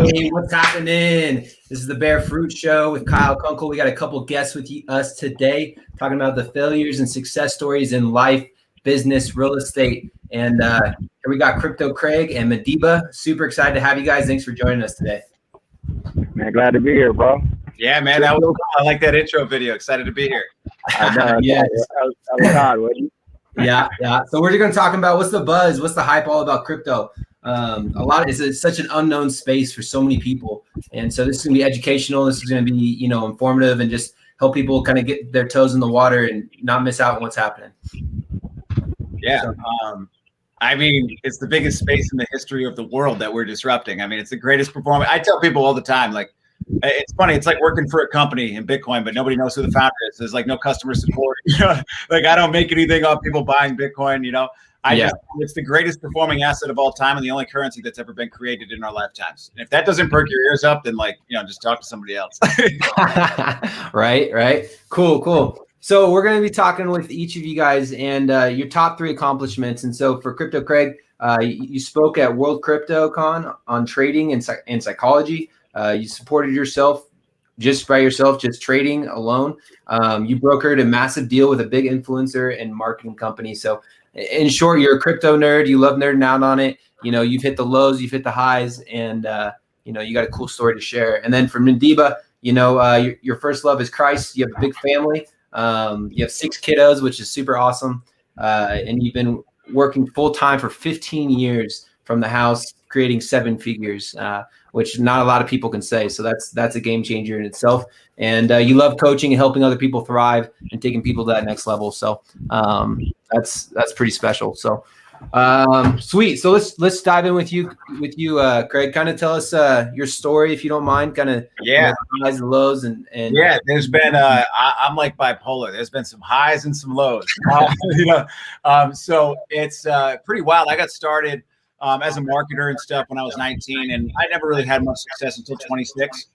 Hey, what's happening? This is the Bear Fruit Show with Kyle Kunkel. We got a couple guests with us today talking about the failures and success stories in life, business, real estate. And here we got Crypto Craig and Madiba. Super excited to have you guys. Thanks for joining us today. Man, glad to be here, bro. Yeah, man. I like that intro video. Excited to be here. Yes. That was hard, wasn't it? Yeah. So we're going to talk about what's the buzz, what's the hype all about crypto. It's such an unknown space for so many people. And so this is gonna be educational. This is going to be, informative and just help people kind of get their toes in the water and not miss out on what's happening. Yeah. I mean, it's the biggest space in the history of the world that we're disrupting. I mean, it's the greatest performance. I tell people all the time, like, it's funny. It's like working for a company in Bitcoin, but nobody knows who the founder is. There's like no customer support. Like I don't make anything off people buying Bitcoin, it's the greatest performing asset of all time and the only currency that's ever been created in our lifetimes. And if that doesn't perk your ears up, then just talk to somebody else. Right. Cool. So we're going to be talking with each of you guys and your top 3 accomplishments. And so for Crypto Craig, you spoke at World Crypto Con on trading and psychology. You supported yourself just by yourself, just trading alone. You brokered a massive deal with a big influencer and marketing company. So in short, you're a crypto nerd. You love nerding out on it. You've hit the lows, you've hit the highs, and you got a cool story to share. And then for Madiba, your first love is Christ. You have a big family. You have 6 kiddos, which is super awesome. And you've been working full time for 15 years from the house, creating 7 figures, which not a lot of people can say. So that's a game changer in itself. And you love coaching and helping other people thrive and taking people to that next level. So that's pretty special. So sweet. So let's dive in with you, Craig. Kind of tell us your story, if you don't mind. Kind of highs and lows and yeah. There's been I'm like bipolar. There's been some highs and some lows. So it's pretty wild. I got started as a marketer and stuff when I was 19, and I never really had much success until 26.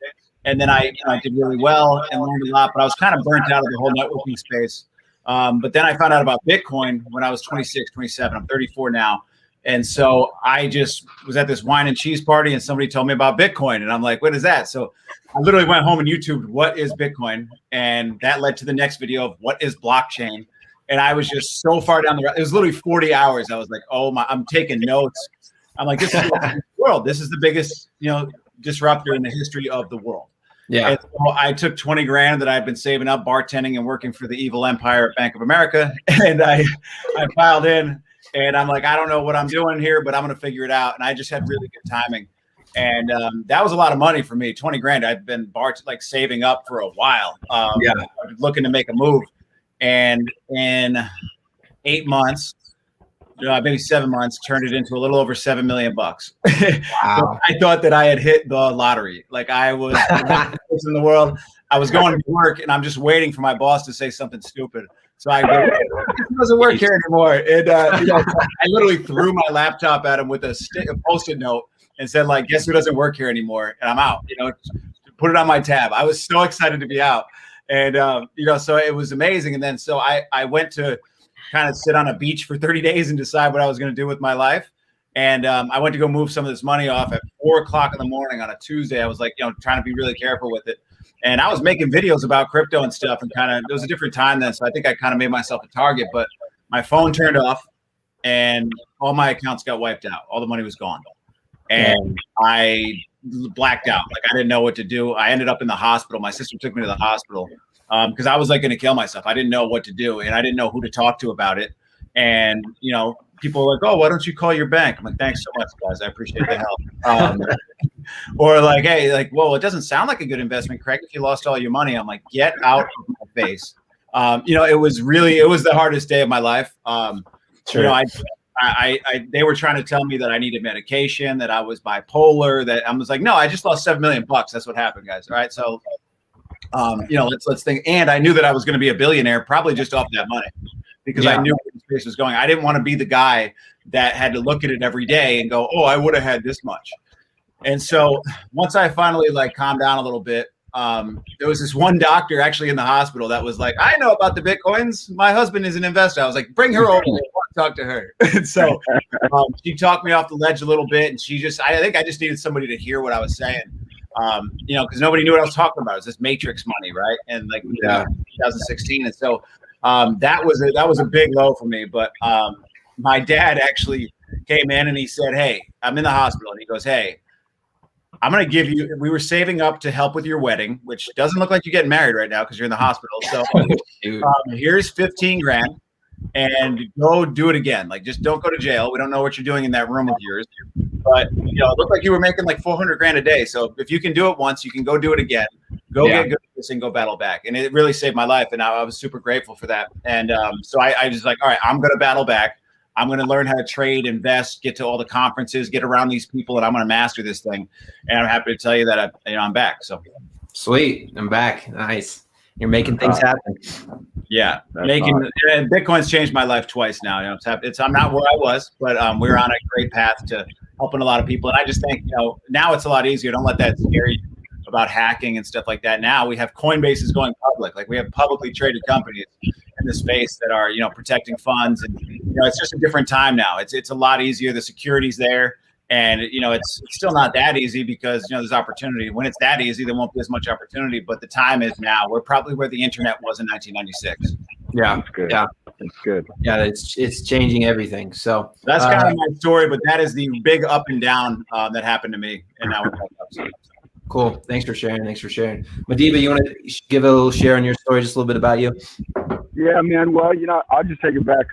And then I did really well and learned a lot, but I was kind of burnt out of the whole networking space. But then I found out about Bitcoin when I was 26, 27. I'm 34 now. And so I just was at this wine and cheese party and somebody told me about Bitcoin. And I'm like, what is that? So I literally went home and YouTubed what is Bitcoin? And that led to the next video of what is blockchain? And I was just so far down the road. It was literally 40 hours. I was like, oh my, I'm taking notes. I'm like, this is the world. This is the biggest, disruptor in the history of the world. Yeah. And so I took 20 grand that I'd been saving up, bartending and working for the evil empire at Bank of America. And I filed in and I'm like, I don't know what I'm doing here, but I'm going to figure it out. And I just had really good timing. And that was a lot of money for me. 20 grand. I'd been saving up for a while. Looking to make a move. And in 8 months, maybe 7 months, turned it into a little over $7 million. Wow. So I thought that I had hit the lottery. Like I was the best in the world. I was going to work and I'm just waiting for my boss to say something stupid. So I go, it doesn't work here anymore. And I literally threw my laptop at him with a Post-it note and said, like, guess who doesn't work here anymore? And I'm out, put it on my tab. I was so excited to be out. And, so it was amazing. And then, so I went to kind of sit on a beach for 30 days and decide what I was going to do with my life. And I went to go move some of this money off at 4 o'clock in the morning on a Tuesday. I was like, trying to be really careful with it. And I was making videos about crypto and stuff and it was a different time then. So I think I kind of made myself a target, but my phone turned off and all my accounts got wiped out. All the money was gone. And I blacked out. Like I didn't know what to do. I ended up in the hospital. My sister took me to the hospital because I was like going to kill myself. I didn't know what to do and I didn't know who to talk to about it. And, people are like, oh, why don't you call your bank? I'm like, thanks so much, guys. I appreciate the help. Or like, hey, like, well, it doesn't sound like a good investment, Craig, if you lost all your money. I'm like, get out of my face. It was the hardest day of my life. Sure. they were trying to tell me that I needed medication, that I was bipolar, that I was like, no, I just lost $7 million. That's what happened, guys. All right. So, let's think. And I knew that I was going to be a billionaire probably just off that money, because I knew where the space was going. I didn't want to be the guy that had to look at it every day and go, oh, I would have had this much. And so once I finally calmed down a little bit, there was this one doctor actually in the hospital that was like, I know about the Bitcoins. My husband is an investor. I was like, bring her over. I want to talk to her. And so she talked me off the ledge a little bit. And I think I just needed somebody to hear what I was saying. Because nobody knew what I was talking about. It was this Matrix money, right? And 2016. And so that was a big low for me. But my dad actually came in and he said, hey, I'm in the hospital. And he goes, hey, I'm going to give you, we were saving up to help with your wedding, which doesn't look like you're getting married right now because you're in the hospital. So here's 15 grand and go do it again. Just don't go to jail. We don't know what you're doing in that room of yours. But, it looked like you were making 400 grand a day. So if you can do it once, you can go do it again. Go get good at this and go battle back. And it really saved my life. And I was super grateful for that. And so I was like, all right, I'm going to battle back. I'm going to learn how to trade, invest, get to all the conferences, get around these people, and I'm going to master this thing. And I'm happy to tell you that I'm back. So sweet, I'm back. Nice, you're making things happen. Yeah, Bitcoin's changed my life twice now. I'm not where I was, but we're on a great path to helping a lot of people. And I just think now it's a lot easier. Don't let that scare you about hacking and stuff like that. Now we have Coinbase is going public. We have publicly traded companies in the space that are protecting funds, and it's just a different time now. It's a lot easier. The security's there, and it's still not that easy because there's opportunity. When it's that easy, there won't be as much opportunity. But the time is now. We're probably where the internet was in 1996. Yeah, that's good. Yeah, it's good. Yeah, it's changing everything. So that's kind of my story. But that is the big up and down that happened to me, and now we're back up. Cool. Thanks for sharing. Madiba, you want to give a little share on your story, just a little bit about you? Yeah, man. Well, I'll just take it back.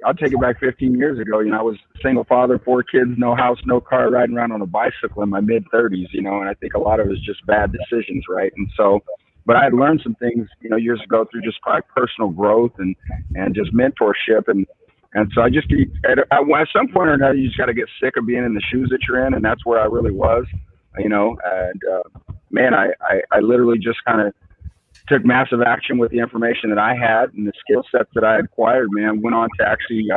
I'll take it back 15 years ago. I was a single father, 4 kids, no house, no car, riding around on a bicycle in my mid 30s, and I think a lot of it was just bad decisions. Right. And so, but I had learned some things, years ago through just personal growth and just mentorship. And so I just, at some point or another, you just got to get sick of being in the shoes that you're in. And that's where I really was. Man, I literally just kind of took massive action with the information that I had and the skill sets that I had acquired, man. Went on to actually,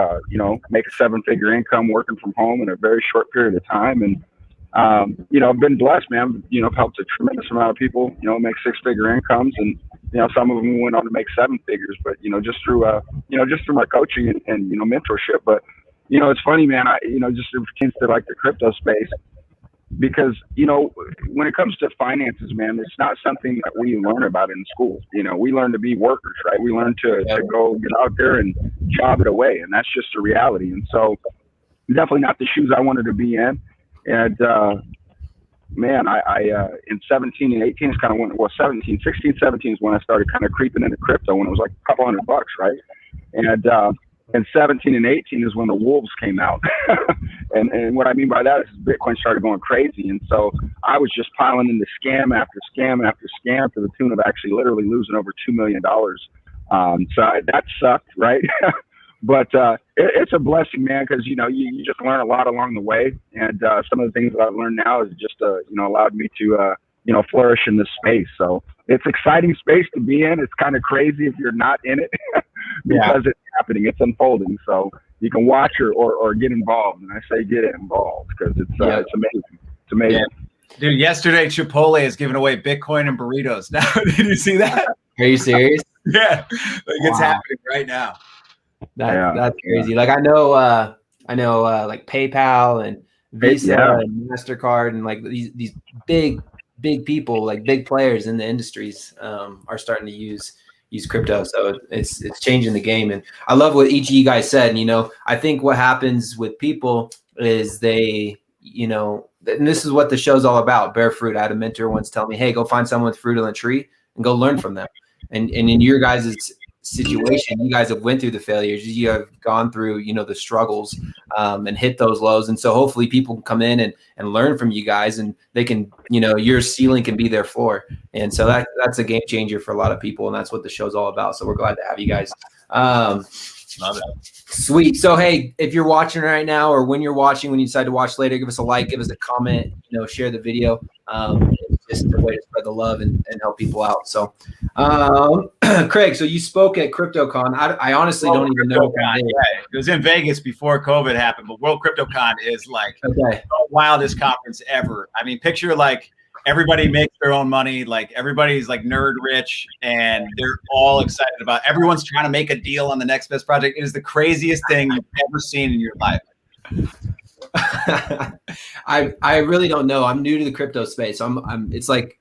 make a 7-figure income working from home in a very short period of time. And, I've been blessed, man. Helped a tremendous amount of people, make 6-figure incomes. And, some of them went on to make 7 figures, but, just through my coaching and mentorship. But, it's funny, man, just in pertains to the crypto space. Because, when it comes to finances, man, it's not something that we learn about in school. We learn to be workers, right? We learn to go get out there and job it away. And that's just a reality. And so definitely not the shoes I wanted to be in. And, man, I in 17 and 18 is kind of when, 16, 17 is when I started kind of creeping into crypto when it was a couple $100, right? And 17 and 18 is when the wolves came out. and what I mean by that is Bitcoin started going crazy. And so I was just piling into scam after scam after scam to the tune of actually literally losing over $2 million. That sucked, right? But it's a blessing, man, because, you just learn a lot along the way. And some of the things that I've learned now is just, allowed me to, flourish in this space. So it's exciting space to be in. It's kind of crazy if you're not in it because it's happening. It's unfolding. So you can watch or get involved. And I say get involved because it's amazing. It's amazing. Yeah. Dude, yesterday Chipotle is giving away Bitcoin and burritos. Now, did you see that? Are you serious? Yeah, it's happening right now. That's crazy. I know PayPal and Visa and MasterCard and these big people, big players in the industries are starting to use crypto. So it's changing the game. And I love what each of you guys said. And, I think what happens with people is they, and this is what the show's all about. Bear fruit. I had a mentor once tell me, hey, go find someone with fruit on the tree and go learn from them. And in your guys' situation, you guys have went through the failures, you have gone through the struggles and hit those lows, and so hopefully people can come in and learn from you guys, and they can your ceiling can be their floor. And so that's a game changer for a lot of people, and that's what the show's all about. So we're glad to have you guys. Love it. Sweet. So, hey, if you're watching right now, or when you're watching, when you decide to watch later, give us a like, give us a comment, share the video. It's just a way to spread the love and help people out. So, Craig, so you spoke at CryptoCon. I honestly don't even know. Yeah, it was in Vegas before COVID happened, but World CryptoCon is like the wildest conference ever. I mean, picture like everybody makes their own money. Like everybody's like nerd rich and they're all excited about, everyone's trying to make a deal on the next best project. It is the craziest thing you've ever seen in your life. I really don't know. I'm new to the crypto space. It's like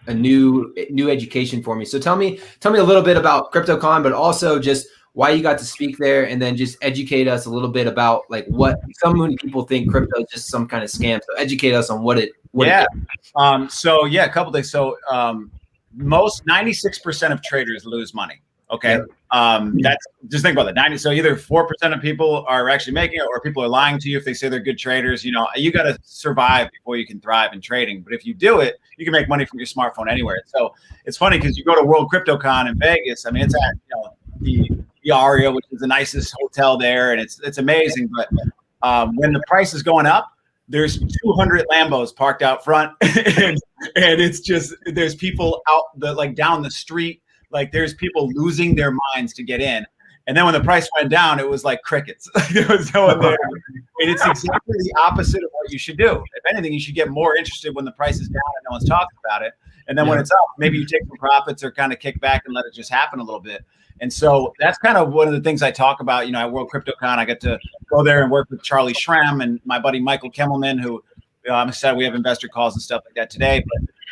a new education for me. So tell me a little bit about CryptoCon, but also just why you got to speak there, and then just educate us a little bit about like what so many people think crypto is just some kind of scam. So educate us on what it is. So a couple things. So most 96% of traders lose money. Okay. That's just think about that. So either 4% of people are actually making it, or people are lying to you if they say they're good traders. You got to survive before you can thrive in trading. But if you do it, you can make money from your smartphone anywhere. So it's funny because you go to World CryptoCon in Vegas. I mean, it's at the Youre, which is the nicest hotel there, and it's amazing. But when the price is going up, there's 200 Lambos parked out front, and it's just there's people out down the street. Like there's people losing their minds to get in. And then when the price went down, it was like crickets. There was no one there. And it's exactly the opposite of what you should do. If anything, you should get more interested when the price is down and no one's talking about it. And then when it's up, maybe you take some profits or kind of kick back and let it just happen a little bit. And so that's kind of one of the things I talk about. At World CryptoCon, I get to go there and work with Charlie Schramm and my buddy Michael Kimmelman, who I'm excited we have investor calls and stuff like that today.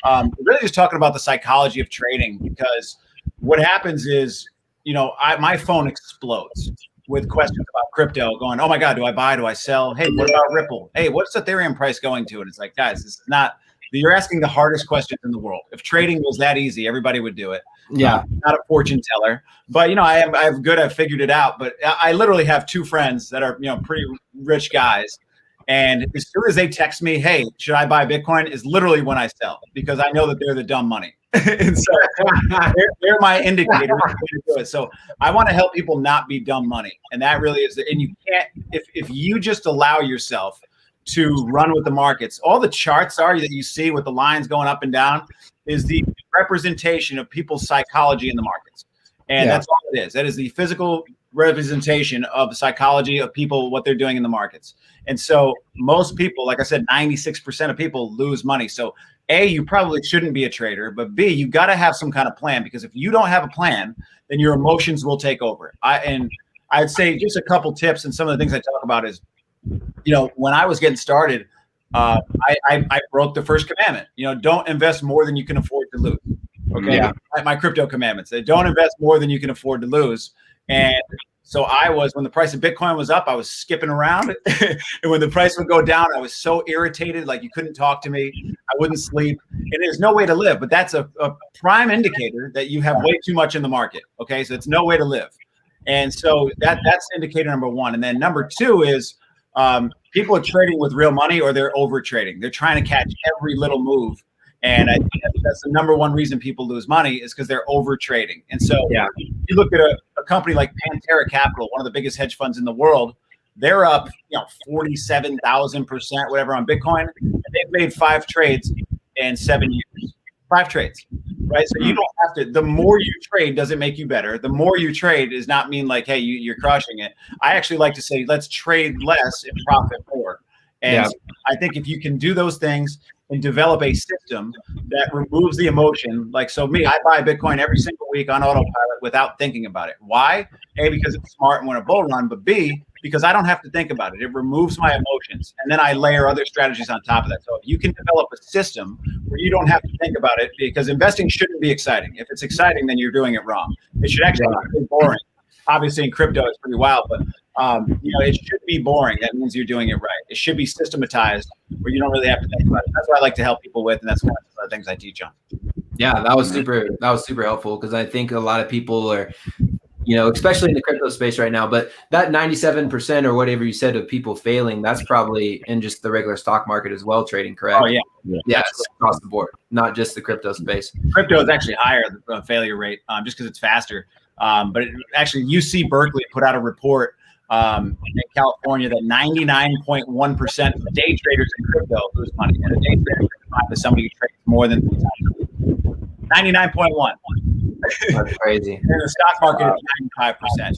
But really just talking about the psychology of trading, because what happens is, my phone explodes with questions about crypto going, oh my God, do I buy? Do I sell? Hey, what about Ripple? Hey, what's the Ethereum price going to? And it's like, guys, this is not, you're asking the hardest questions in the world. If trading was that easy, everybody would do it. Yeah. Not a fortune teller, but I've figured it out. But I literally have two friends that are, pretty rich guys. And as soon as they text me, hey, should I buy Bitcoin, is literally when I sell, because I know that they're the dumb money. And so they're my indicators to do it. So I want to help people not be dumb money. And that really is and you can't, if you just allow yourself to run with the markets, all the charts that you see with the lines going up and down is the representation of people's psychology in the markets. And that's all it is. That is the physical representation of the psychology of people, what they're doing in the markets. And so most people, like I said, 96% of people lose money. So A, you probably shouldn't be a trader, but B, you got to have some kind of plan, because if you don't have a plan, then your emotions will take over. I'd say just a couple tips, and some of the things I talk about is, when I was getting started, I broke the first commandment. Don't invest more than you can afford to lose. Okay. Yeah. My crypto commandments. They don't invest more than you can afford to lose. And so when the price of Bitcoin was up, I was skipping around. And when the price would go down, I was so irritated. Like you couldn't talk to me. I wouldn't sleep. And there's no way to live. But that's a prime indicator that you have way too much in the market. Okay. So it's no way to live. And so that's indicator number one. And then number two is people are trading with real money, or they're over trading. They're trying to catch every little move. And I think that's the number one reason people lose money, is because they're over trading. And so you look at a company like Pantera Capital, one of the biggest hedge funds in the world, they're up 47,000%, whatever, on Bitcoin. And they've made 5 trades in 7 years. 5 trades, right? So you don't have to, the more you trade doesn't make you better. The more you trade does not mean like, hey, you're crushing it. I actually like to say, let's trade less and profit more. And I think if you can do those things and develop a system that removes the emotion, like, so me, I buy Bitcoin every single week on Autopilot without thinking about it. Why? A, because it's smart and when a bull run, but B, because I don't have to think about it. It removes my emotions. And then I layer other strategies on top of that. So if you can develop a system where you don't have to think about it, because investing shouldn't be exciting. If it's exciting, then you're doing it wrong. It should actually be boring. Obviously in crypto, it's pretty wild, but it should be boring. That means you're doing it right. It should be systematized where you don't really have to think about it. That's what I like to help people with, and that's one of the things I teach on. Yeah, that was super helpful, because I think a lot of people are, especially in the crypto space right now, but that 97% or whatever you said of people failing, that's probably in just the regular stock market as well, trading, correct? Oh, yeah. Yeah, across the board, not just the crypto space. Crypto is actually higher, the failure rate, just because it's faster. But actually, UC Berkeley put out a report in California that 99.1% of day traders in crypto lose money. And a day trader is somebody who trades more than 3 times. 99.1. That's crazy. And the stock market is 95%.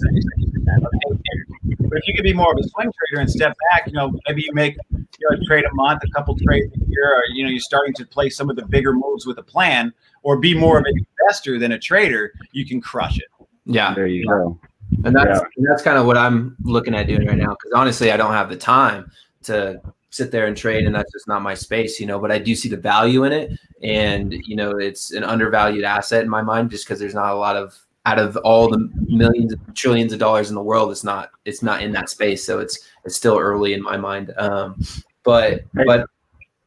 But if you could be more of a swing trader and step back, maybe you make a trade a month, a couple trades a year, or you're starting to play some of the bigger moves with a plan, or be more of an investor than a trader, you can crush it. Yeah, there you go. And that's kind of what I'm looking at doing right now, because honestly, I don't have the time to sit there and trade, and that's just not my space, but I do see the value in it, and it's an undervalued asset in my mind, just because there's not a lot of, out of all the millions of trillions of dollars in the world, it's not in that space, so it's still early in my mind. But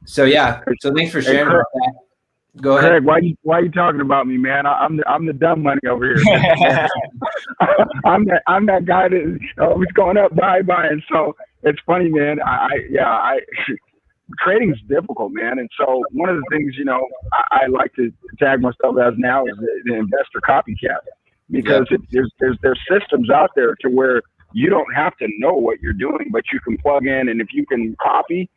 so yeah, so thanks for sharing about that. Go ahead. Craig, why are you talking about me, man? I'm the dumb money over here. I'm that guy that always going up, buy. And so it's funny, man. Trading's difficult, man. And so one of the things, I like to tag myself as now is the investor copycat, because there's systems out there to where you don't have to know what you're doing, but you can plug in, and if you can copy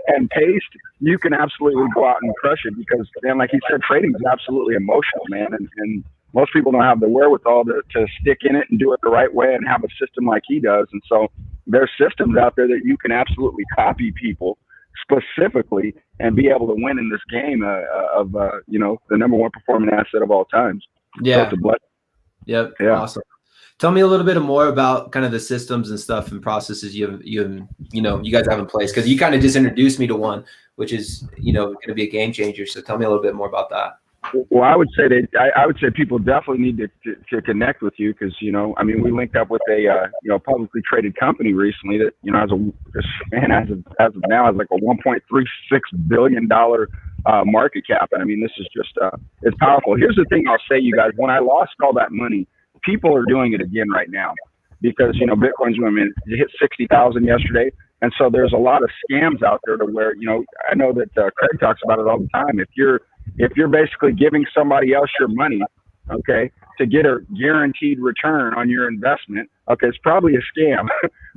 and paste, you can absolutely go out and crush it. Because, man, like he said, trading is absolutely emotional, man, and most people don't have the wherewithal to stick in it and do it the right way and have a system like he does. And so there's systems out there that you can absolutely copy people specifically and be able to win in this game of the number one performing asset of all times. Yeah. So Yep. Yeah. Awesome. Tell me a little bit more about kind of the systems and stuff and processes you guys have in place, because you kind of just introduced me to one, which is going to be a game changer. So tell me a little bit more about that. Well, I would say people definitely need to connect with you, because we linked up with a publicly traded company recently that as of now has like a $1.36 billion market cap, and this is just it's powerful. Here's the thing I'll say, you guys, when I lost all that money, people are doing it again right now, because Bitcoin's it hit 60,000 yesterday, and so there's a lot of scams out there to where I know that Craig talks about it all the time. If you're basically giving somebody else your money, okay, to get a guaranteed return on your investment, okay, it's probably a scam.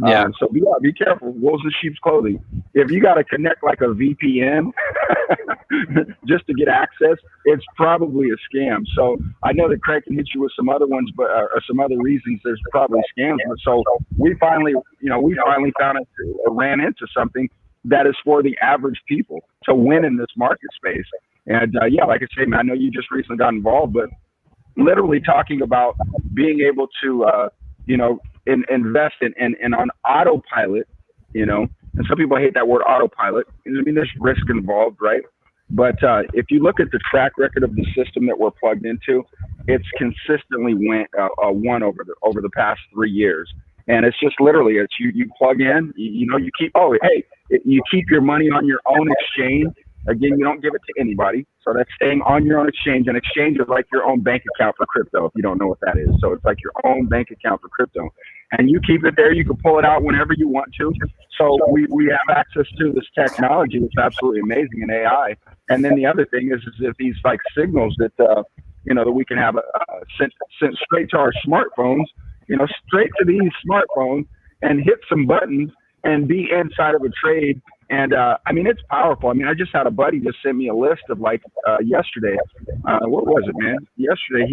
Yeah. So be careful. Wolves in sheep's clothing. If you got to connect like a VPN just to get access, it's probably a scam. So I know that Craig can hit you with some other ones, but or some other reasons there's probably scams. But so we finally found it, ran into something that is for the average people to win in this market space. And like I say, man, I know you just recently got involved, but literally talking about being able to, invest in on autopilot, and some people hate that word autopilot. There's risk involved, right? But if you look at the track record of the system that we're plugged into, it's consistently won over the past 3 years. And it's just literally, you plug in, you keep your money on your own exchange. Again, you don't give it to anybody. So that's staying on your own exchange. And exchange is like your own bank account for crypto, if you don't know what that is. So it's like your own bank account for crypto. And you keep it there. You can pull it out whenever you want to. So we have access to this technology, which is absolutely amazing in AI. And then the other thing is if these like signals that, that we can have sent straight to our smartphones, straight to these smartphones, and hit some buttons and be inside of a trade. And it's powerful. I just had a buddy just sent me a list of yesterday. What was it, man? Yesterday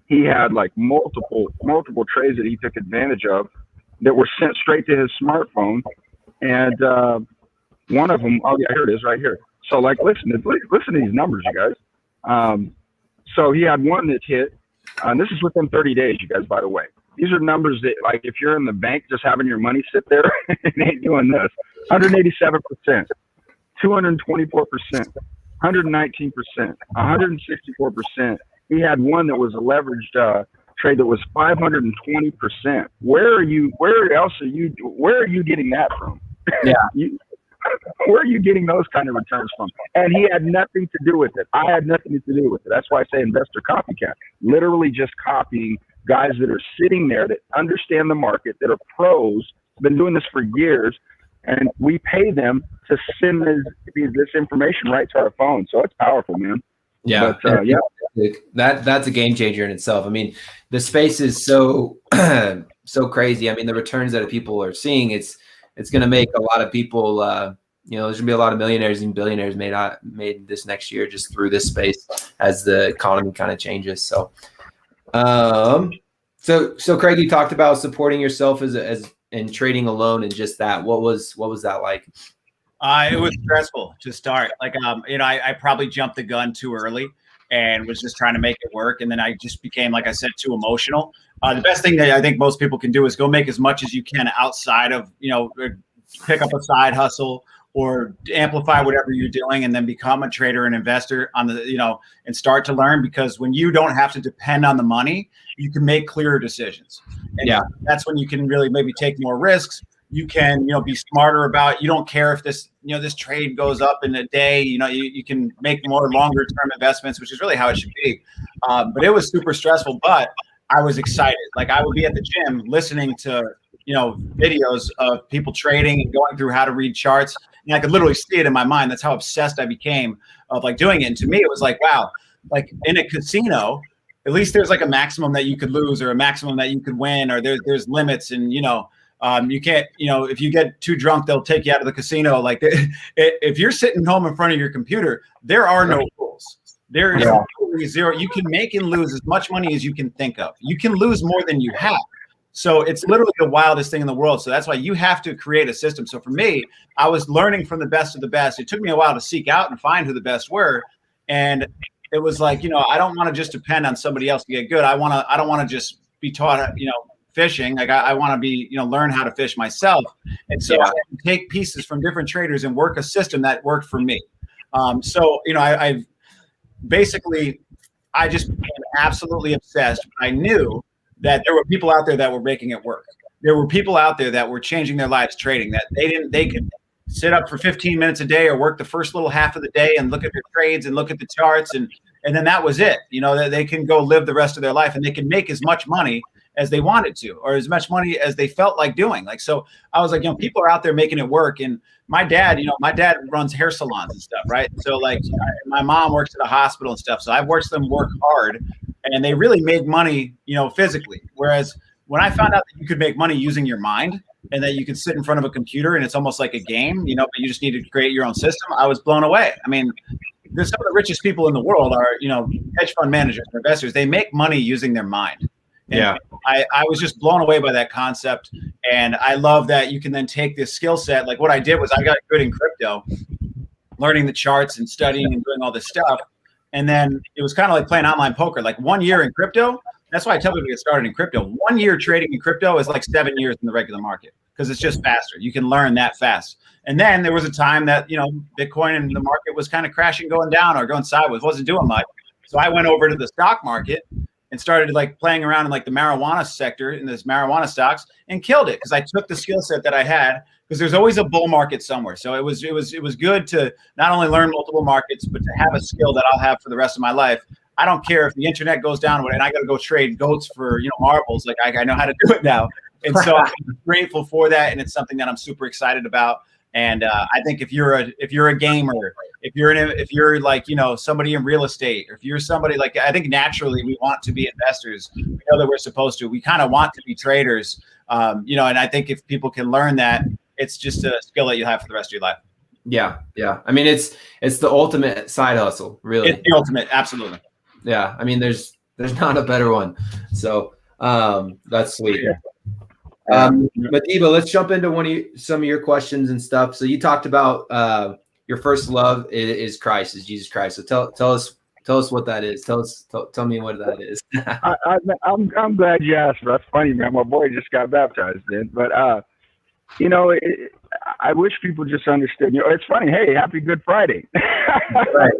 he had like multiple trades that he took advantage of that were sent straight to his smartphone. And one of them, oh yeah, here it is right here. So listen to these numbers, you guys. So he had one that hit, and this is within 30 days, you guys, by the way. These are numbers that, if you're in the bank just having your money sit there, it ain't doing this. 187%, 224%, 119%, 164%. He had one that was a leveraged trade that was 520%. Where are you getting that from? Yeah. Where are you getting those kind of returns from? And he had nothing to do with it. I had nothing to do with it. That's why I say investor copycat. Literally just copying guys that are sitting there that understand the market, that are pros, been doing this for years, and we pay them to send this information right to our phone. So it's powerful, man. Yeah. But, That's a game changer in itself. I mean, the space is so so crazy. I mean, the returns that people are seeing, it's going to make a lot of people. There's gonna be a lot of millionaires and billionaires made this next year just through this space as the economy kind of changes. So, so Craig, you talked about supporting yourself as and trading alone and just that. What was that like? It was stressful to start. Like, I probably jumped the gun too early and was just trying to make it work. And then I just became, like I said, too emotional. The best thing that I think most people can do is go make as much as you can outside of, pick up a side hustle or amplify whatever you're doing, and then become a trader and investor on the, and start to learn, because when you don't have to depend on the money, you can make clearer decisions. And that's when you can really maybe take more risks. You can, be smarter about, you don't care if this, this trade goes up in a day, you can make more longer term investments, which is really how it should be. But it was super stressful, but I was excited. Like, I would be at the gym listening to, videos of people trading and going through how to read charts. And I could literally see it in my mind. That's how obsessed I became of like doing it. And to me, it was like, wow, like in a casino, at least there's like a maximum that you could lose or a maximum that you could win, or there's limits. And, you can't, if you get too drunk, they'll take you out of the casino. Like, if you're sitting home in front of your computer, there are no rules. There is zero. You can make and lose as much money as you can think of. You can lose more than you have. So it's literally the wildest thing in the world. So that's why you have to create a system. So for me, I was learning from the best of the best. It took me a while to seek out and find who the best were. And it was like, I don't want to just depend on somebody else to get good. I don't want to just be taught, fishing. Like, I want to be, learn how to fish myself. And so I had to take pieces from different traders and work a system that worked for me. I basically, I just became absolutely obsessed. I knew that there were people out there that were making it work. There were people out there that were changing their lives trading, that they could sit up for 15 minutes a day or work the first little half of the day and look at their trades and look at the charts. And then that was it. That they can go live the rest of their life and they can make as much money as they wanted to, or as much money as they felt like doing. Like, so I was like, people are out there making it work. And my dad runs hair salons and stuff. Right. So like, my mom works at a hospital and stuff. So I've watched them work hard, and they really made money, physically. Whereas when I found out that you could make money using your mind, and that you could sit in front of a computer and it's almost like a game, but you just need to create your own system, I was blown away. I mean, some of the richest people in the world are, hedge fund managers or investors. They make money using their mind. And I was just blown away by that concept. And I love that you can then take this skill set. Like, what I did was I got good in crypto, learning the charts and studying and doing all this stuff. And then it was kind of like playing online poker. Like, 1 year in crypto, that's why I tell people to get started in crypto. 1 year trading in crypto is like 7 years in the regular market, because it's just faster. You can learn that fast. And then there was a time that, Bitcoin and the market was kind of crashing, going down or going sideways, wasn't doing much. So I went over to the stock market and started like playing around in like the marijuana sector in this marijuana stocks, and killed it, because I took the skill set that I had, because there's always a bull market somewhere. So it was good to not only learn multiple markets, but to have a skill that I'll have for the rest of my life. I don't care if the internet goes down and I got to go trade goats for, marbles. Like, I know how to do it now. And so I'm grateful for that. And it's something that I'm super excited about. And I think if you're a gamer, if you're like, somebody in real estate, or if you're somebody like, I think naturally we want to be investors. We know that we're supposed to. We kind of want to be traders, and I think if people can learn that, it's just a skill that you'll have for the rest of your life. Yeah. I mean, it's the ultimate side hustle, really. It's the ultimate, absolutely. Yeah. I mean, there's not a better one. So that's sweet. Yeah. Madiba, let's jump into some of your questions and stuff. So you talked about your first love is Christ, is Jesus Christ. So tell us what that is. Tell me what that is. I'm glad you asked. That's funny, man. My boy just got baptized, man. But I wish people just understood. It's funny. Hey, happy Good Friday. Right.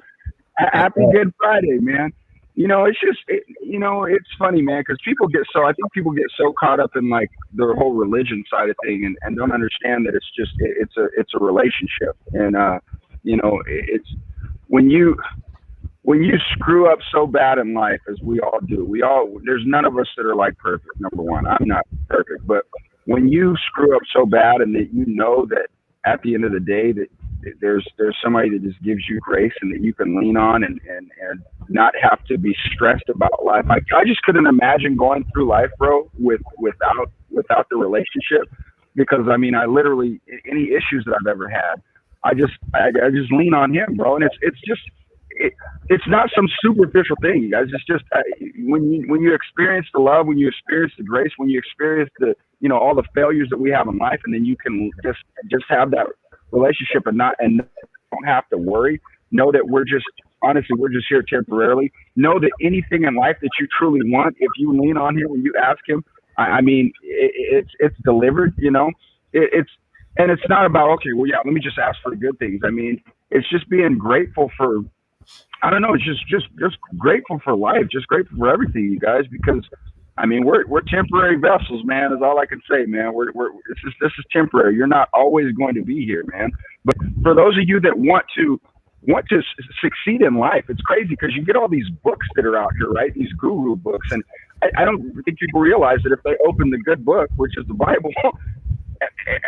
Happy Good Friday, man. It's just, it's funny, man, because I think people get so caught up in like the whole religion side of thing, and don't understand that it's a relationship. And, it's when you screw up so bad in life, as we all do, there's none of us that are like perfect. Number one, I'm not perfect, but when you screw up so bad and that that at the end of the day that there's somebody that just gives you grace and that you can lean on and not have to be stressed about life. I just couldn't imagine going through life, bro, without the relationship, because I mean, I literally, any issues that I've ever had, I just lean on him, bro. And it's not some superficial thing, you guys. It's just when you experience the love, when you experience the grace, when you experience the, you know, all the failures that we have in life, and then you can just have that relationship and don't have to worry. Know that we're just here temporarily. Know that anything in life that you truly want, if you lean on him and you ask him, I mean, it's delivered. You know, it's not about, okay, well, yeah, let me just ask for the good things. I mean, it's just being grateful for, I don't know, it's just grateful for life, just grateful for everything, you guys, because I mean, we're temporary vessels, man, is all I can say, man. This is temporary. You're not always going to be here, man. But for those of you that want to succeed in life, it's crazy because you get all these books that are out here, right? These guru books. And I don't think people realize that if they open the good book, which is the Bible,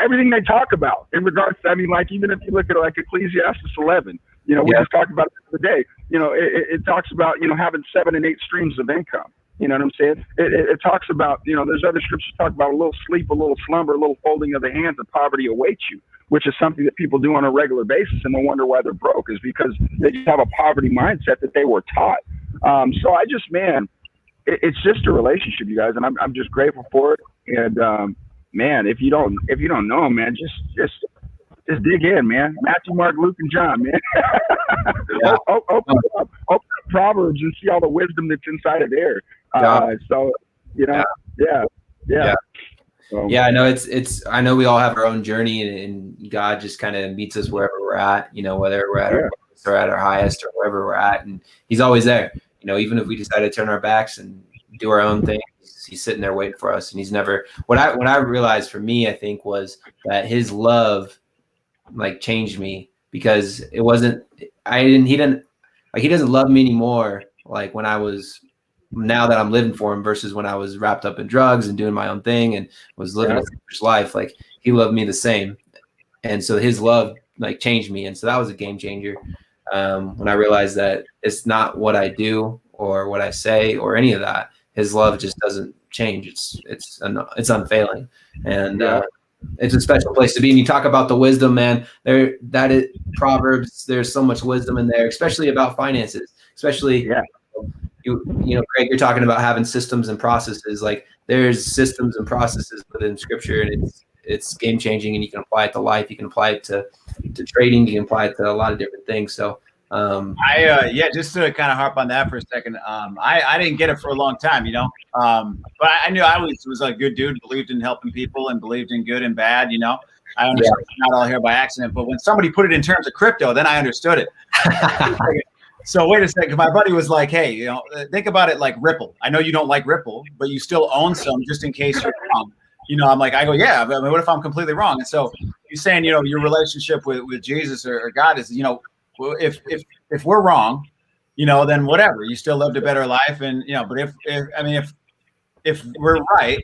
everything they talk about in regards to, I mean, like, even if you look at like Ecclesiastes 11, you know, we just talked about it the other day, you know, it talks about, you know, having 7 and 8 streams of income. You know what I'm saying? It talks about, you know, there's other scriptures talk about a little sleep, a little slumber, a little folding of the hands, and poverty awaits you, which is something that people do on a regular basis, and they wonder why they're broke, is because they just have a poverty mindset that they were taught. So I just, man, it's just a relationship, you guys, and I'm just grateful for it. And man, if you don't know him, man, just dig in, man. Matthew, Mark, Luke, and John, man. Open up Proverbs and see all the wisdom that's inside of there. So, you know, yeah. So, yeah, I know I know we all have our own journey, and God just kind of meets us wherever we're at, you know, whether we're at our lowest or at our highest or wherever we're at. And he's always there, you know, even if we decide to turn our backs and do our own thing, he's sitting there waiting for us. And he's never, what I realized for me, I think, was that his love like changed me, because it wasn't, he doesn't love me anymore. Like now that I'm living for him versus when I was wrapped up in drugs and doing my own thing and was living a selfish life, like he loved me the same. And so his love like changed me. And so that was a game changer. When I realized that it's not what I do or what I say or any of that. His love just doesn't change. It's unfailing. And, it's a special place to be. And you talk about the wisdom, man, Proverbs, there's so much wisdom in there, especially about finances, especially, you know, Craig, you're talking about having systems and processes. Like there's systems and processes within scripture, and it's game changing, and you can apply it to life. You can apply it to trading. You can apply it to a lot of different things. So, just to kind of harp on that for a second. I didn't get it for a long time, you know, but I knew I was a good dude, believed in helping people and believed in good and bad, you know. I understand it's not all here by accident, but when somebody put it in terms of crypto, then I understood it. So wait a second. My buddy was like, hey, you know, think about it like Ripple. I know you don't like Ripple, but you still own some just in case you're wrong. You know, I'm like, I go, yeah, but what if I'm completely wrong? And so he's saying, you know, your relationship with Jesus or God is, you know, well, if we're wrong, you know, then whatever, you still lived a better life. And, you know, but if we're right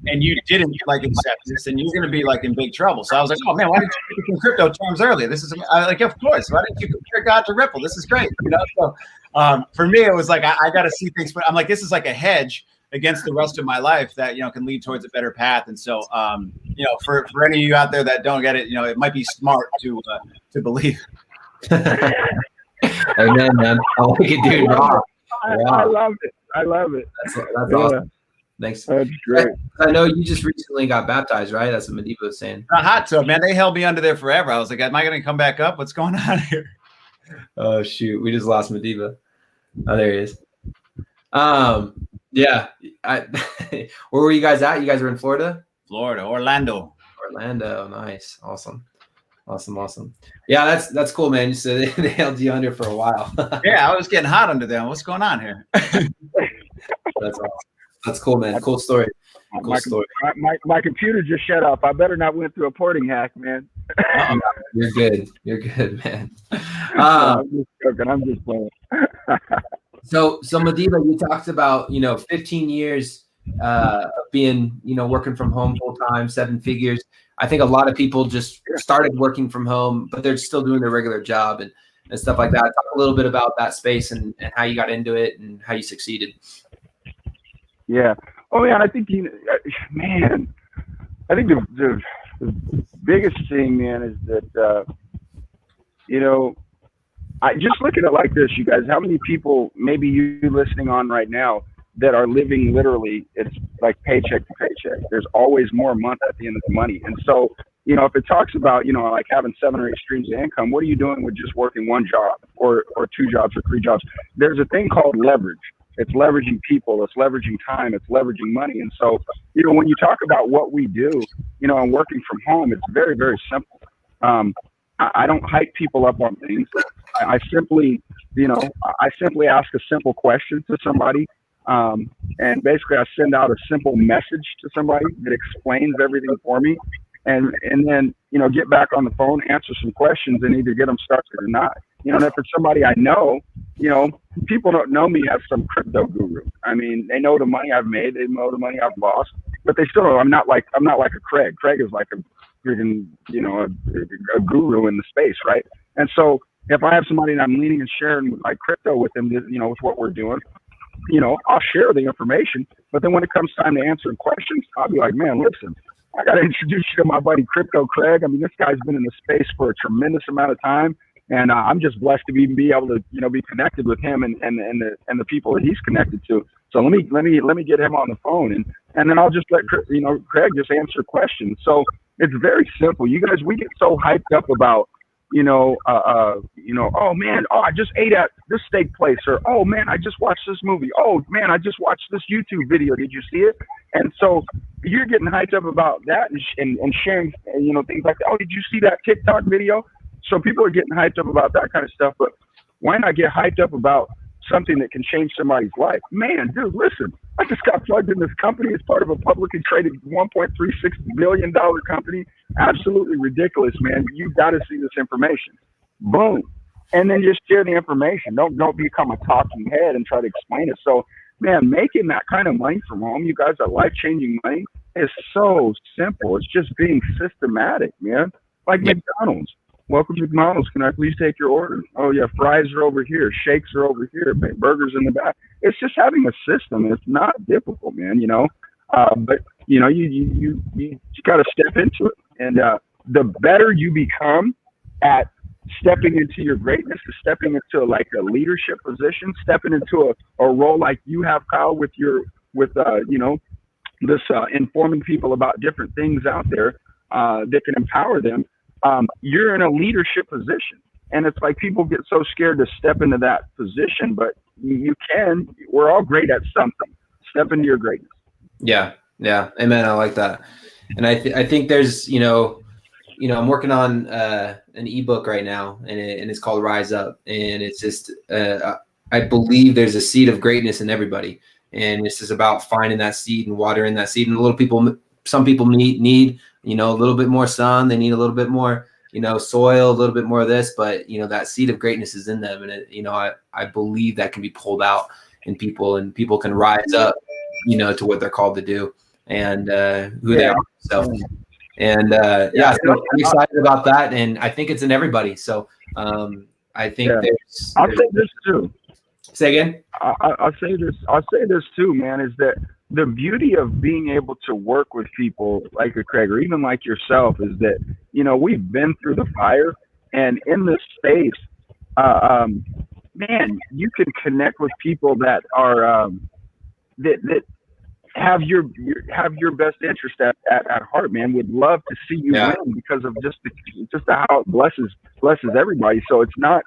and you didn't like accept this, then you're going to be like in big trouble. So I was like, oh man, why didn't you speak in crypto terms earlier? This is like, of course, why didn't you compare God to Ripple? This is great. You know, so for me, it was like, I got to see things, but I'm like, this is like a hedge against the rest of my life that, you know, can lead towards a better path. And so, you know, for any of you out there that don't get it, you know, it might be smart to believe. Amen, man. I like it, dude. Wow. I love it. That's awesome. Thanks. That's great. I know you just recently got baptized, right? That's what Madiba was saying. A hot tub, man. They held me under there forever. I was like, am I going to come back up? What's going on here? Oh shoot, we just lost Madiba. Oh, there he is. Yeah. Where were you guys at? You guys were in Florida? Orlando. Nice. Awesome. Yeah, that's cool, man. So they held you under for a while. Yeah, I was getting hot under them. What's going on here? That's awesome. That's cool, man. Cool story. My computer just shut off. I better not went through a porting hack, man. You're good, man. I'm just joking. I'm just playing. So Madiba, you talked about, you know, 15 years being, working from home full time, 7 figures. I think a lot of people just started working from home, but they're still doing their regular job and stuff like that. Talk a little bit about that space and how you got into it and how you succeeded. Yeah. Oh, man, I think, man, I think the biggest thing, man, is that, I just look at it like this, you guys. How many people, maybe you listening on right now, that are living literally, it's like paycheck to paycheck. There's always more month at the end of the money. And so, if it talks about, like having 7 or 8 streams of income, what are you doing with just working one job or 2 jobs or 3 jobs? There's a thing called leverage. It's leveraging people, it's leveraging time, it's leveraging money. And so, when you talk about what we do, and working from home, it's very, very simple. I don't hype people up on things. I simply ask a simple question to somebody. And basically I send out a simple message to somebody that explains everything for me. And then, get back on the phone, answer some questions, and either get them started or not. And if it's somebody I know, people don't know me as some crypto guru. I mean, they know the money I've made, they know the money I've lost, but they still know I'm not like a Craig. Craig is like a freaking, a guru in the space, right? And so if I have somebody that I'm leaning and sharing like crypto with them, with what we're doing, I'll share the information. But then when it comes time to answering questions, I'll be like, man, listen, I got to introduce you to my buddy Crypto Craig. I mean, this guy's been in the space for a tremendous amount of time. And I'm just blessed to be able to, be connected with him and the people that he's connected to. So let me get him on the phone and then I'll just let Craig just answer questions. So it's very simple. You guys, we get so hyped up about, oh man, I just ate at this steak place, or oh man, I just watched this movie. Oh man, I just watched this YouTube video. Did you see it? And so you're getting hyped up about that and sharing, things like that. Oh, did you see that TikTok video? So people are getting hyped up about that kind of stuff, but why not get hyped up about something that can change somebody's life? Man, dude, listen, I just got plugged in this company as part of a publicly traded $1.36 billion company. Absolutely ridiculous, man. You got to see this information. Boom. And then just share the information. Don't become a talking head and try to explain it. So, man, making that kind of money from home, you guys, that LifeChanging Money is so simple. It's just being systematic, man. Like McDonald's. Welcome to McDonald's. Can I please take your order? Oh yeah, fries are over here, shakes are over here, burgers in the back. It's just having a system. It's not difficult, man. But you got to step into it, and the better you become at stepping into your greatness, stepping into like a leadership position, stepping into a role like you have, Kyle, with informing people about different things out there that can empower them. You're in a leadership position, and it's like people get so scared to step into that position, but you can. We're all great at something. Step into your greatness. Yeah. Amen. I like that. And I think there's, I'm working on an ebook right now, and it's called Rise Up, and it's just I believe there's a seed of greatness in everybody, and it's just about finding that seed and watering that seed. And some people need a little bit more sun. They need a little bit more, soil, a little bit more of this, but that seed of greatness is in them. And I believe that can be pulled out in people, and people can rise up, to what they're called to do and who they are. So, and so I'm excited about that. And I think it's in everybody. So I think I'll say this too. Say again. I'll say this too, man, is that the beauty of being able to work with people like a Craig or even like yourself is that, we've been through the fire, and in this space, man, you can connect with people that are, that have your best interest at heart, man. Would love to see you win because of just how it blesses everybody. So it's not,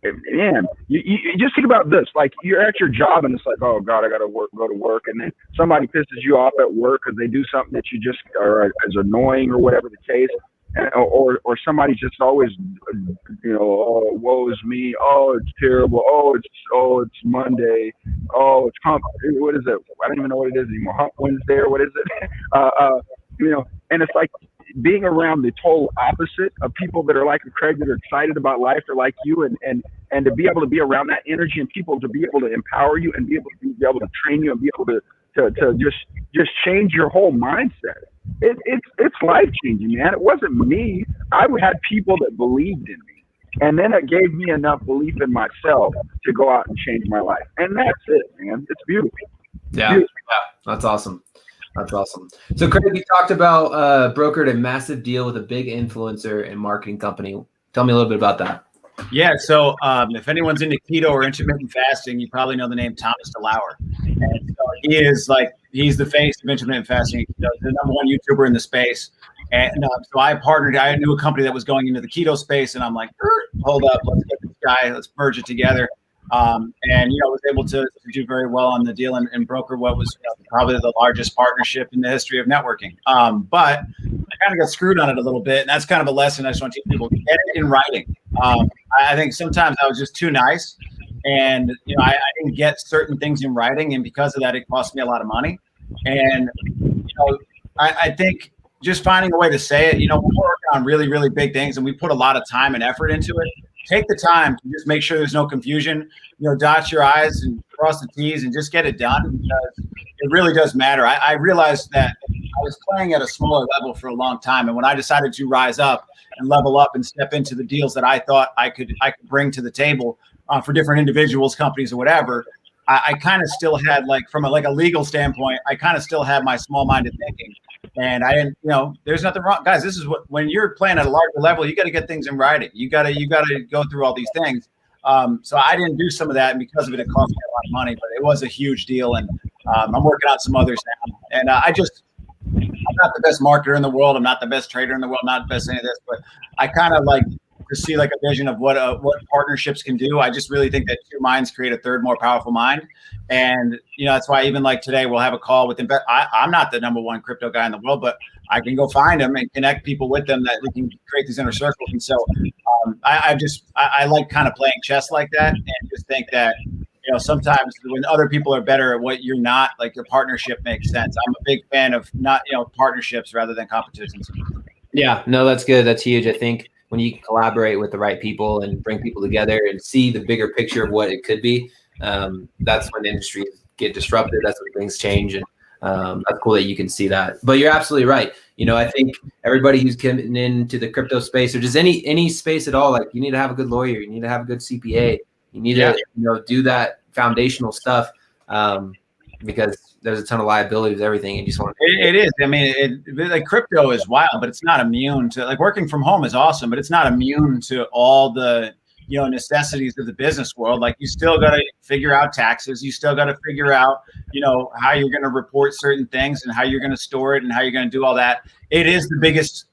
man, you just think about this. Like, you're at your job and it's like, oh God, I got to go to work. And then somebody pisses you off at work because they do something that you just are as annoying or whatever the case. Or somebody just always, oh, woe is me. Oh, it's terrible. Oh, it's Monday. Oh, it's hump. What is it? I don't even know what it is anymore. Hump Wednesday, or what is it? And it's like being around the total opposite of people that are like Craig, that are excited about life, or like you, and to be able to be around that energy and people to be able to empower you and be able to train you and be able to to just change your whole mindset. It's life changing, man. It wasn't me. I had people that believed in me, and then it gave me enough belief in myself to go out and change my life. And that's it, man. It's beautiful. Yeah, that's awesome. That's awesome. So, Craig, you talked about brokered a massive deal with a big influencer and marketing company. Tell me a little bit about that. Yeah, so if anyone's into keto or intermittent fasting, you probably know the name Thomas DeLauer. And so he's the face of intermittent fasting. The number one YouTuber in the space. And so I partnered. I knew a company that was going into the keto space, and I'm like, hold up, let's get this guy, let's merge it together. And was able to do very well on the deal and broker what was probably the largest partnership in the history of networking. But I kind of got screwed on it a little bit, and that's kind of a lesson I just want to teach people: get it in writing. I think sometimes I was just too nice, and I didn't get certain things in writing, and because of that, it cost me a lot of money. And I think just finding a way to say it. We're working on really, really big things, and we put a lot of time and effort into it. Take the time to just make sure there's no confusion, dot your I's and cross the T's and just get it done, because it really does matter. I realized that I was playing at a smaller level for a long time. And when I decided to rise up and level up and step into the deals that I thought I could bring to the table for different individuals, companies or whatever, I kind of still had, from a legal standpoint, I kind of still had my small-minded thinking. And I didn't, there's nothing wrong, guys. This is when you're playing at a larger level, you got to get things in writing. You got to go through all these things. So I didn't do some of that, and because of it, it cost me a lot of money. But it was a huge deal, and I'm working on some others now. And I'm not the best marketer in the world. I'm not the best trader in the world. I'm not the best any of this, but I kind of like to see a vision of what partnerships can do. I just really think that two minds create a third, more powerful mind. And, that's why even today we'll have a call with I'm not the number one crypto guy in the world, but I can go find them and connect people with them that we can create these inner circles. And so I like kind of playing chess like that, and just think that, sometimes when other people are better at what you're not, your partnership makes sense. I'm a big fan of not, partnerships rather than competitions. Yeah, no, that's good. That's huge. I think when you collaborate with the right people and bring people together and see the bigger picture of what it could be, that's when industries get disrupted. That's when things change. And that's cool that you can see that. But you're absolutely right. I think everybody who's coming into the crypto space, or just any space at all, you need to have a good lawyer. You need to have a good CPA. You need to do that foundational stuff, because there's a ton of liabilities, everything. And you just want to. It is. I mean, crypto is wild, but it's not immune to working from home is awesome, but it's not immune to all the necessities of the business world. You still got to figure out taxes. You still got to figure out how you're going to report certain things and how you're going to store it and how you're going to do all that. It is the biggest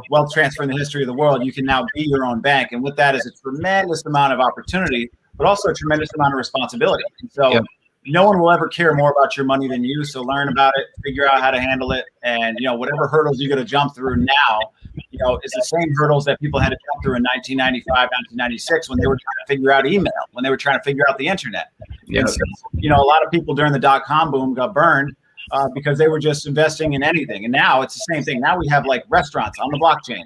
wealth transfer in the history of the world. You can now be your own bank, and with that is a tremendous amount of opportunity, but also a tremendous amount of responsibility. And so no one will ever care more about your money than you. So learn about it, figure out how to handle it. And, whatever hurdles you got to jump through now, it's the same hurdles that people had to jump through in 1995, 1996, when they were trying to figure out email, when they were trying to figure out the internet. And so, a lot of people during the dot-com boom got burned because they were just investing in anything. And now it's the same thing. Now we have restaurants on the blockchain,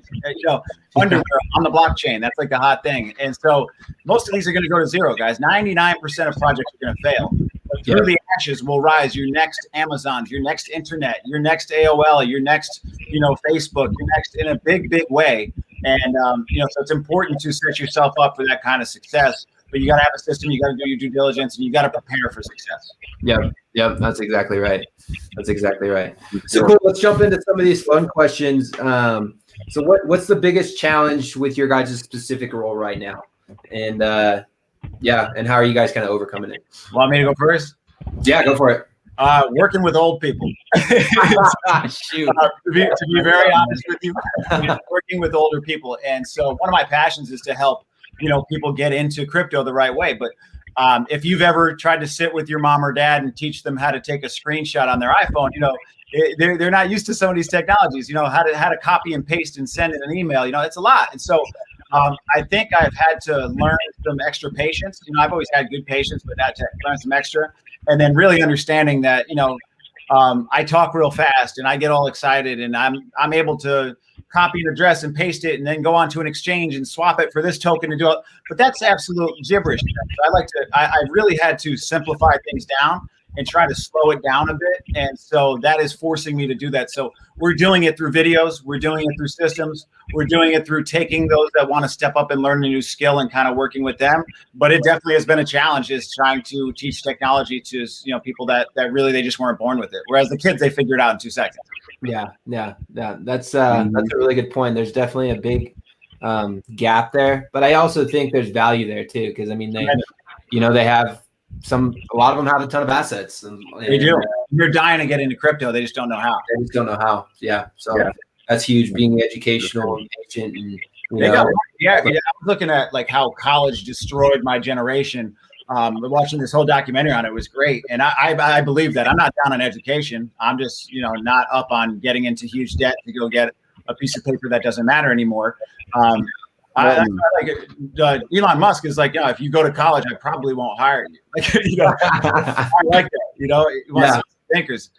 underwear on the blockchain. That's the hot thing. And so most of these are going to go to zero, guys. 99% of projects are going to fail. But through the ashes will rise your next Amazons, your next internet, your next AOL, your next, Facebook, your next, in a big, big way. And, so it's important to set yourself up for that kind of success. But you got to have a system, you got to do your due diligence, and you got to prepare for success. Yep, that's exactly right. So cool, let's jump into some of these fun questions. So what's the biggest challenge with your guys' specific role right now? And and how are you guys kind of overcoming it? Want me to go first? Yeah, go for it. Working with old people. Shoot. To be very honest with you, working with older people. And so one of my passions is to help people get into crypto the right way. But if you've ever tried to sit with your mom or dad and teach them how to take a screenshot on their iPhone, they're not used to some of these technologies. How to copy and paste and send in an email. It's a lot. And so I think I've had to learn some extra patience. I've always had good patience, but had to learn some extra, and then really understanding that I talk real fast and I get all excited, and I'm able to copy an address and paste it and then go on to an exchange and swap it for this token to do it. But that's absolute gibberish. I really had to simplify things down and try to slow it down a bit. And so that is forcing me to do that. So we're doing it through videos. We're doing it through systems. We're doing it through taking those that want to step up and learn a new skill and kind of working with them. But it definitely has been a challenge, is trying to teach technology to, people that really, they just weren't born with it. Whereas the kids, they figure it out in 2 seconds. Yeah. That's a really good point. There's definitely a big gap there, but I also think there's value there too, because I mean they have a lot of them have a ton of assets, and they do. They're dying to get into crypto. They just don't know how. Yeah. So that's huge. Being educational and patient, and I was looking at like how college destroyed my generation. Watching this whole documentary on it was great, and I believe that. I'm not down on education. I'm just not up on getting into huge debt to go get a piece of paper that doesn't matter anymore. Elon Musk is like, if you go to college, I probably won't hire you. I like that. He wants some thinkers.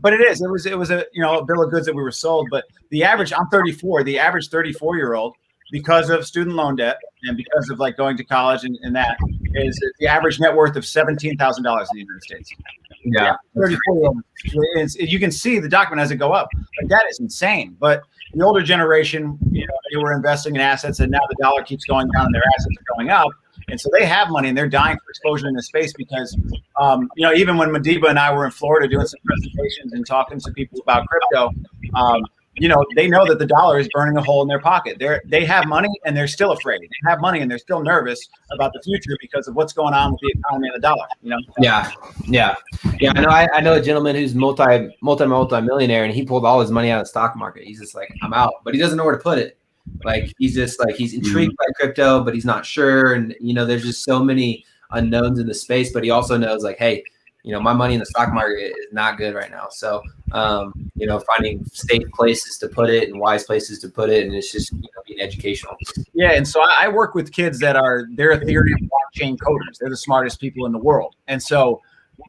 But it was a bill of goods that we were sold. But I'm 34. The average 34-year-old, because of student loan debt and because of like going to college and that, is the average net worth of $17,000 in the United States. Yeah. 34-year-old. You can see the document as it go up. Like, that is insane. But the older generation, they were investing in assets, and now the dollar keeps going down and their assets are going up. And so they have money and they're dying for exposure in this space because, even when Madiba and I were in Florida doing some presentations and talking to people about crypto, they know that the dollar is burning a hole in their pocket. They have money and they're still afraid. They have money and they're still nervous about the future because of what's going on with the economy and the dollar. Yeah. I know a gentleman who's multi-millionaire, and he pulled all his money out of the stock market. He's just like, I'm out, but he doesn't know where to put it. Like, he's just like, he's intrigued by crypto, but he's not sure. And there's just so many unknowns in the space. But he also knows, like, hey, my money in the stock market is not good right now. So, finding safe places to put it and wise places to put it, and it's just being educational. Yeah, and so I work with kids they're Ethereum blockchain coders. They're the smartest people in the world, and so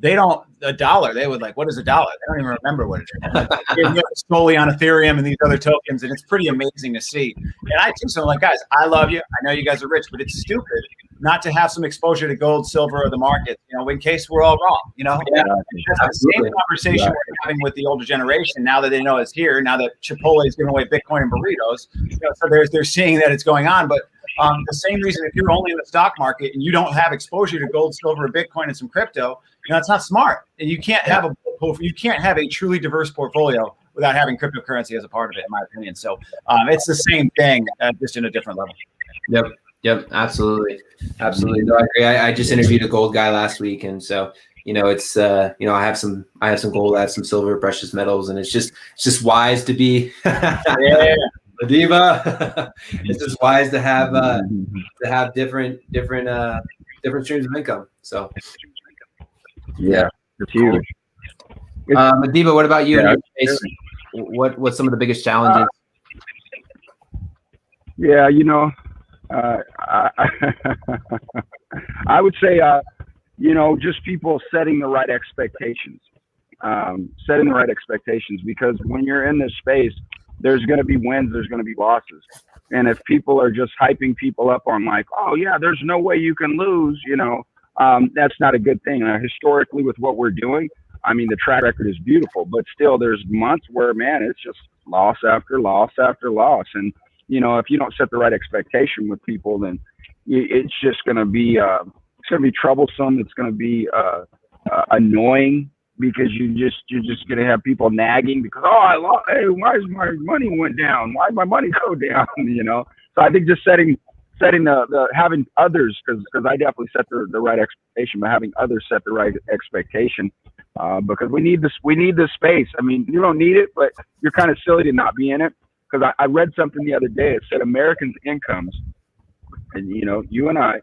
they don't they would like, what is $1? They don't even remember what it is. It's solely on Ethereum and these other tokens, and it's pretty amazing to see. And I think so. Like, guys, I love you. I know you guys are rich, but it's stupid not to have some exposure to gold, silver, or the market. In case we're all wrong. That's the same conversation we're having with the older generation now that they know it's here. Now that Chipotle is giving away Bitcoin and burritos, so they're seeing that it's going on, but. The same reason, if you're only in the stock market and you don't have exposure to gold, silver, Bitcoin, and some crypto, it's not smart. And you can't have a truly diverse portfolio without having cryptocurrency as a part of it, in my opinion. So it's the same thing, just in a different level. Yep, absolutely. No, I agree. I just interviewed a gold guy last week, and so it's I have some gold, I have some silver, precious metals, and it's just wise to be. Madiba, it's just wise to have different streams of income. So it's huge. Madiba, what about you? In your case, what's some of the biggest challenges? I would say just people setting the right expectations. Because when you're in this space, there's going to be wins, there's going to be losses. And if people are just hyping people up on like, oh yeah, there's no way you can lose, that's not a good thing. Historically, with what we're doing, I mean, the track record is beautiful, but still there's months where, man, it's just loss after loss after loss. And, if you don't set the right expectation with people, then it's just going to be, troublesome. It's going to be annoying. Because you're just gonna have people nagging because hey, why is my money went down? Why did my money go down? So I think just setting the having others, because I definitely set the right expectation, but having others set the right expectation, because we need this space. I mean, you don't need it, but you're kind of silly to not be in it. Because I read something the other day. It said Americans' incomes, and you and I,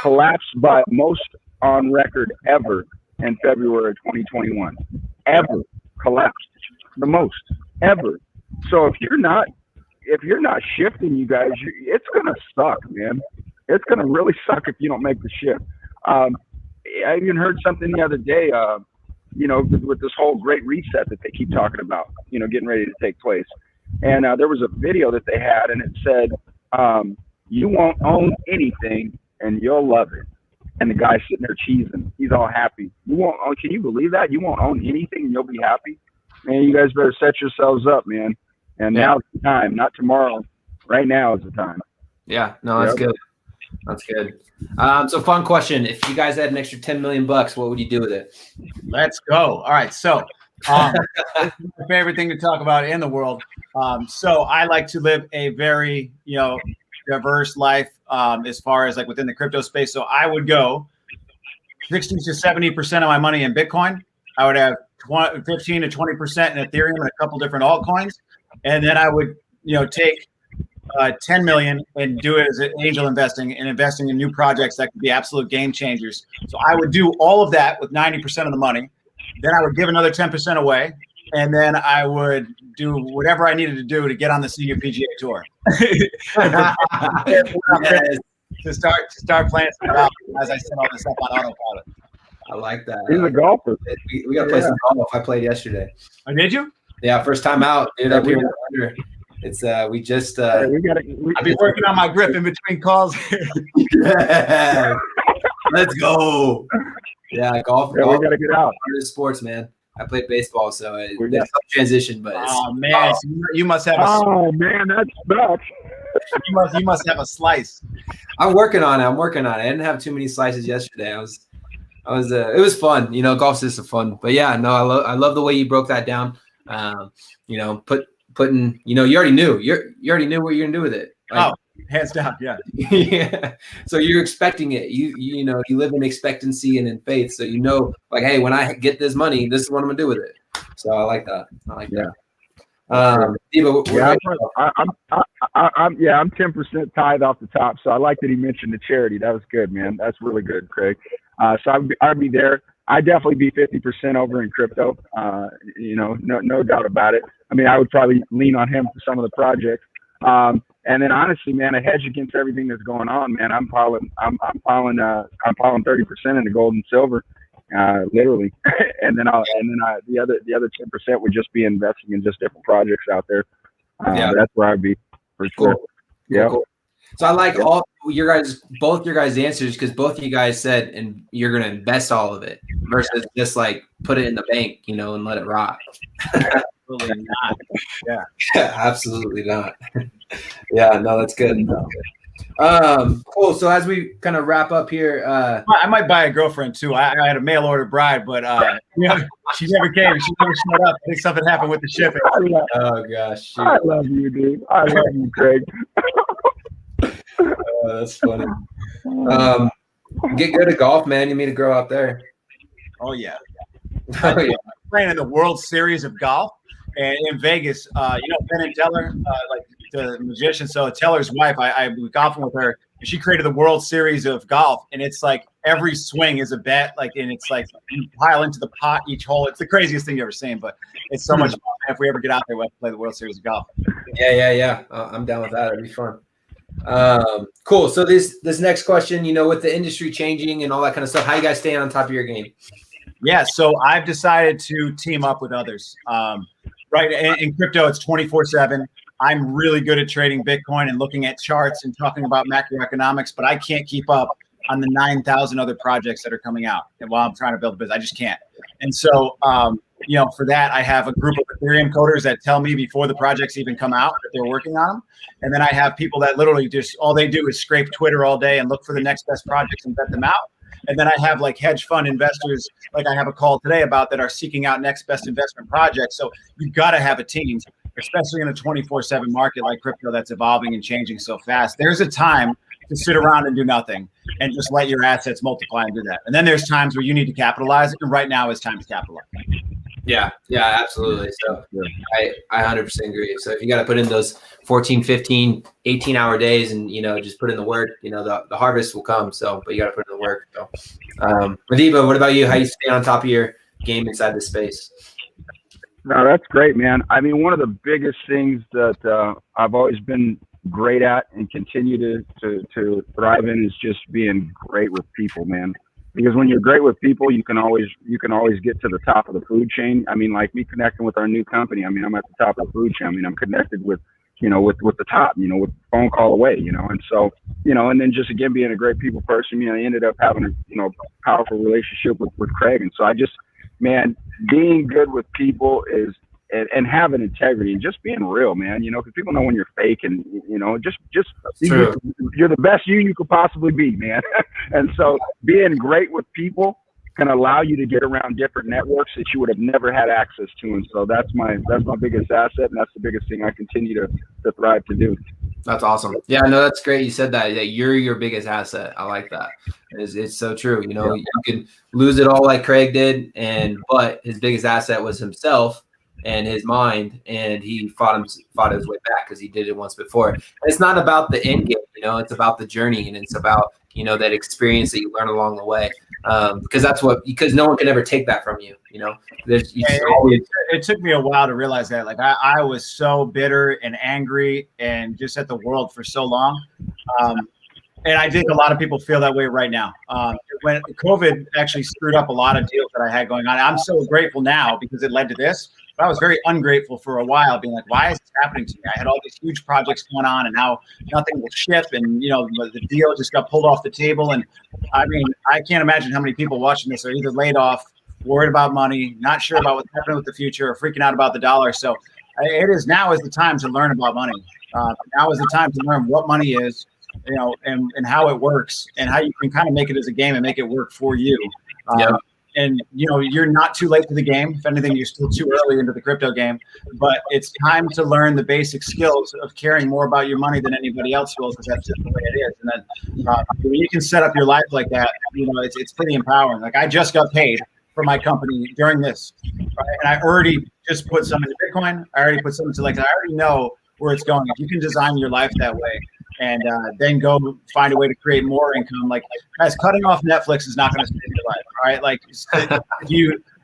collapsed by most on record ever. In February of 2021, ever collapsed, the most ever. So if you're not shifting, you guys, it's gonna suck, man. It's gonna really suck if you don't make the shift. I even heard something the other day, with this whole great reset that they keep talking about, getting ready to take place. And there was a video that they had, and it said, "You won't own anything, and you'll love it." and the guy's sitting there cheesing. He's all happy. You won't. Oh, can you believe that? You won't own anything and you'll be happy. Man, you guys better set yourselves up, man. And now's the time, not tomorrow. Right now is the time. Yeah, no, that's good. That's good. So fun question. If you guys had an extra $10 million, what would you do with it? Let's go. All right. So this is my favorite thing to talk about in the world. So I like to live a very, diverse life as far as like within the crypto space. So I would go 60 to 70% of my money in Bitcoin. I would have 15 to 20% in Ethereum and a couple different altcoins. And then I would, take 10 million and do it as an angel investing and investing in new projects that could be absolute game changers. So I would do all of that with 90% of the money. Then I would give another 10% away. And then I would do whatever I needed to do to get on the Senior PGA Tour. to start playing some golf as I set all this up on Autopilot. I like that. He's a golfer. We got to play some golf. I played yesterday. Oh, did you? Yeah, first time out, dude. Up here in Under. It's we just. I've been working on my grip in between calls. Yeah. Let's go. Yeah, golf. Yeah, we gotta get out. Sports, man. I played baseball, so it's some transition, but oh man, so you must have. Man, that's sucks. You must have a slice. I'm working on it. I didn't have too many slices yesterday. It was fun. Golf's just fun. But yeah, no, I love the way you broke that down. Putting, you already knew. You already knew what you're gonna do with it. Like, hands down, yeah. Yeah. So you're expecting it. You live in expectancy and in faith. So like, hey, when I get this money, this is what I'm gonna do with it. So I like that. I'm 10% tithe off the top. So I like that he mentioned the charity. That was good, man. That's really good, Craig. So I'd be there. I'd definitely be 50% over in crypto. No doubt about it. I mean, I would probably lean on him for some of the projects. And then honestly, man, a hedge against everything that's going on, man. I'm piling 30% into gold and silver, literally. and then the other 10% would just be investing in just different projects out there. That's where I'd be for sure. Cool. Yeah. Cool. So I like both your guys' answers, because both of you guys said, and you're going to invest all of it versus just like put it in the bank, and let it rot. Absolutely not. Yeah. Absolutely not. Yeah, no, that's good. Cool. So as we kind of wrap up here, I might buy a girlfriend too. I had a mail order bride, but she never came. She never showed up. I think something happened with the shipping. Oh gosh. Shoot. I love you, dude. I love you, Craig. That's funny. Get good at golf, man. You meet a girl out there. Oh yeah. I'm playing in the World Series of Golf, and in Vegas, Ben and Teller, like the magician. So Teller's wife, I was golfing with her, and she created the World Series of Golf, and it's like every swing is a bet, and it's like you pile into the pot each hole. It's the craziest thing you've ever seen, but it's so much fun. If we ever get out there, we'll have to play the World Series of Golf. Yeah. I'm down with that. It'd be fun. Cool. So this next question, with the industry changing and all that kind of stuff, how you guys staying on top of your game? Yeah, so I've decided to team up with others. Right, in crypto, it's 24/7. I'm really good at trading Bitcoin and looking at charts and talking about macroeconomics, but I can't keep up on the 9,000 other projects that are coming out. And while I'm trying to build a business, I just can't. And so, for that, I have a group of Ethereum coders that tell me before the projects even come out that they're working on them. And then I have people that literally just all they do is scrape Twitter all day and look for the next best projects and vet them out. And then I have like hedge fund investors, like I have a call today about, that are seeking out next best investment projects. So you've got to have a team, especially in a 24/7 market like crypto that's evolving and changing so fast. There's a time to sit around and do nothing and just let your assets multiply and do that. And then there's times where you need to capitalize, and right now is time to capitalize. Yeah, absolutely. So I 100% agree. So if you got to put in those 14, 15, 18-hour days and, just put in the work, the harvest will come. So, but you got to put in the work. So, Madiba, what about you? How you stay on top of your game inside this space? No, that's great, man. I mean, one of the biggest things that I've always been great at and continue to thrive in is just being great with people, man. Because when you're great with people, you can always get to the top of the food chain. I mean, like me connecting with our new company. I mean, I'm at the top of the food chain. I mean, I'm connected with with the top, with a phone call away, and so, and then just again, being a great people person, I ended up having a, powerful relationship with Craig. And so I just, man, being good with people is, and having integrity and just being real, man, because people know when you're fake and, just you're the best you could possibly be, man. And so being great with people can allow you to get around different networks that you would have never had access to. And so that's my biggest asset. And that's the biggest thing I continue to thrive to do. That's awesome. Yeah, no, that's great. You said that you're your biggest asset. I like that. It's so true. You can lose it all like Craig did, but his biggest asset was himself and his mind, and he fought his way back because he did it once before. And it's not about the end game, it's about the journey, and it's about that experience that you learn along the way. Because no one can ever take that from you. It took me a while to realize that. Like I was so bitter and angry and just at the world for so long. And I think a lot of people feel that way right now. When COVID actually screwed up a lot of deals that I had going on, I'm so grateful now because it led to this. But I was very ungrateful for a while, being like, why is this happening to me? I had all these huge projects going on, and now nothing will ship, and the deal just got pulled off the table. And I mean, I can't imagine how many people watching this are either laid off, worried about money, not sure about what's happening with the future, or freaking out about the dollar. So now is the time to learn about money. Now is the time to learn what money is, and how it works, and how you can kind of make it as a game and make it work for you. And you're not too late to the game. If anything, you're still too early into the crypto game. But it's time to learn the basic skills of caring more about your money than anybody else will, because that's just the way it is. And then when you can set up your life like that, it's pretty empowering. Like I just got paid for my company during this, right? And I already just put some into Bitcoin. I already put some into I already know where it's going. If you can design your life that way, and then go find a way to create more income. Like, guys, cutting off Netflix is not going to save your life. All right, like